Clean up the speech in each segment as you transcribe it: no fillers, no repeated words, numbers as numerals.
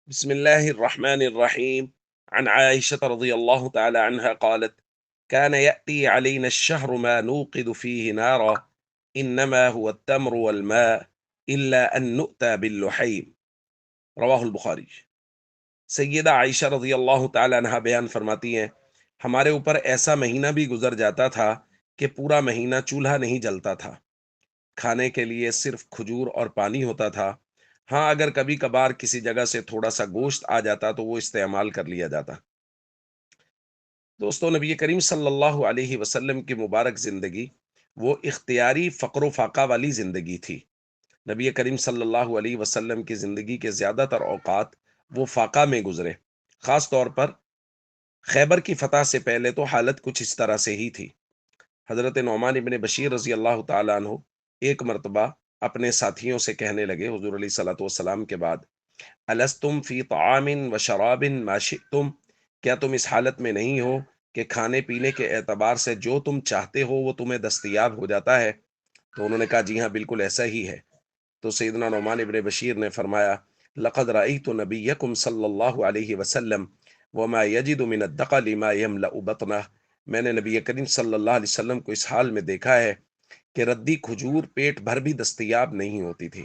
بسم الله الرحمن الرحيم. عن عائشة رضي الله تعالى عنها قالت: كان يأتي علينا الشهر ما نوقد فيه نارا، إنما هو التمر والماء إلا أن نؤتى باللحيم. رواہ البخاری۔ سیدہ عائشہ رضی اللہ تعالی عنہا بیان فرماتی ہیں، ہمارے اوپر ایسا مہینہ بھی گزر جاتا تھا کہ پورا مہینہ چولہا نہیں جلتا تھا، کھانے کے لیے صرف کھجور اور پانی ہوتا تھا۔ ہاں، اگر کبھی کبھار کسی جگہ سے تھوڑا سا گوشت آ جاتا تو وہ استعمال کر لیا جاتا۔ دوستو، نبی کریم صلی اللہ علیہ وسلم کی مبارک زندگی وہ اختیاری فقر و فاقہ والی زندگی تھی۔ نبی کریم صلی اللہ علیہ وسلم کی زندگی کے زیادہ تر اوقات وہ فاقہ میں گزرے۔ خاص طور پر خیبر کی فتح سے پہلے تو حالت کچھ اس طرح سے ہی تھی۔ حضرت نعمان ابن بشیر رضی اللہ تعالیٰ عنہ ایک مرتبہ اپنے ساتھیوں سے کہنے لگے حضور علیہ الصلوۃ والسلام کے بعد: الستم فی طعام و شراب ما شئتم، کیا تم اس حالت میں نہیں ہو کہ کھانے پینے کے اعتبار سے جو تم چاہتے ہو وہ تمہیں دستیاب ہو جاتا ہے؟ تو انہوں نے کہا جی ہاں، بالکل ایسا ہی ہے۔ تو سیدنا نعمان ابن بشیر نے فرمایا: لقد رأیت نبیکم صلی اللہ علیہ وسلم وما یجد من الدقل ما یملأ بطنہ، میں نے نبی کریم صلی اللہ علیہ وسلم کو اس حال میں دیکھا ہے کہ ردی کھجور پیٹ بھر بھی دستیاب نہیں ہوتی تھی۔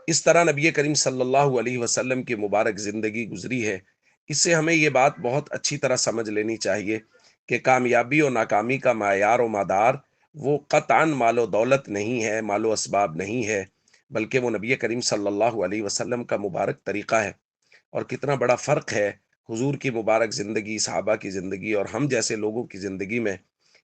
اس طرح نبی کریم صلی اللہ علیہ وسلم کی مبارک زندگی گزری ہے۔ اس سے ہمیں یہ بات بہت اچھی طرح سمجھ لینی چاہیے کہ کامیابی اور ناکامی کا معیار و مدار وہ قطعاً مال و دولت نہیں ہے، مال و اسباب نہیں ہے، بلکہ وہ نبی کریم صلی اللہ علیہ وسلم کا مبارک طریقہ ہے۔ اور کتنا بڑا فرق ہے حضور کی مبارک زندگی، صحابہ کی زندگی اور ہم جیسے لوگوں کی زندگی میں،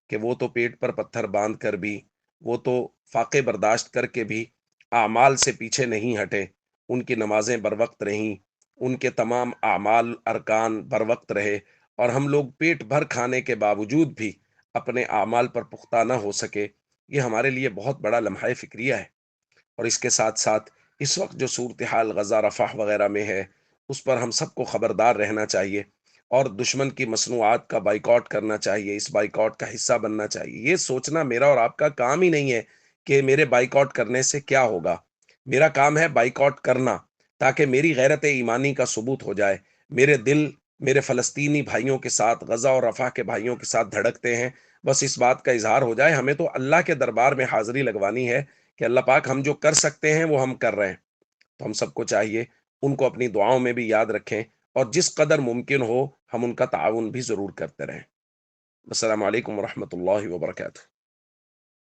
کہ وہ تو پیٹ پر پتھر باندھ کر بھی، وہ تو فاقے برداشت کر کے بھی اعمال سے پیچھے نہیں ہٹے، ان کی نمازیں بر وقت رہیں، ان کے تمام اعمال ارکان بر وقت رہے، اور ہم لوگ پیٹ بھر کھانے کے باوجود بھی اپنے اعمال پر پختہ نہ ہو سکے۔ یہ ہمارے لیے بہت بڑا لمحہ فکریہ ہے۔ اور اس کے ساتھ ساتھ اس وقت جو صورتحال غزہ رفح وغیرہ میں ہے، اس پر ہم سب کو خبردار رہنا چاہیے اور دشمن کی مصنوعات کا بائیکاٹ کرنا چاہیے، اس بائیکاٹ کا حصہ بننا چاہیے۔ یہ سوچنا میرا اور آپ کا کام ہی نہیں ہے کہ میرے بائیکاٹ کرنے سے کیا ہوگا۔ میرا کام ہے بائیکاٹ کرنا، تاکہ میری غیرت ایمانی کا ثبوت ہو جائے، میرے دل میرے فلسطینی بھائیوں کے ساتھ، غزہ اور رفح کے بھائیوں کے ساتھ دھڑکتے ہیں، بس اس بات کا اظہار ہو جائے۔ ہمیں تو اللہ کے دربار میں حاضری لگوانی ہے کہ اللہ پاک ہم جو کر سکتے ہیں وہ ہم کر رہے ہیں۔ تو ہم سب کو چاہیے ان کو اپنی دعاؤں میں بھی یاد رکھیں، اور جس قدر ممکن ہو ہم ان کا تعاون بھی ضرور کرتے رہیں۔ السلام علیکم ورحمۃ اللہ وبرکاتہ۔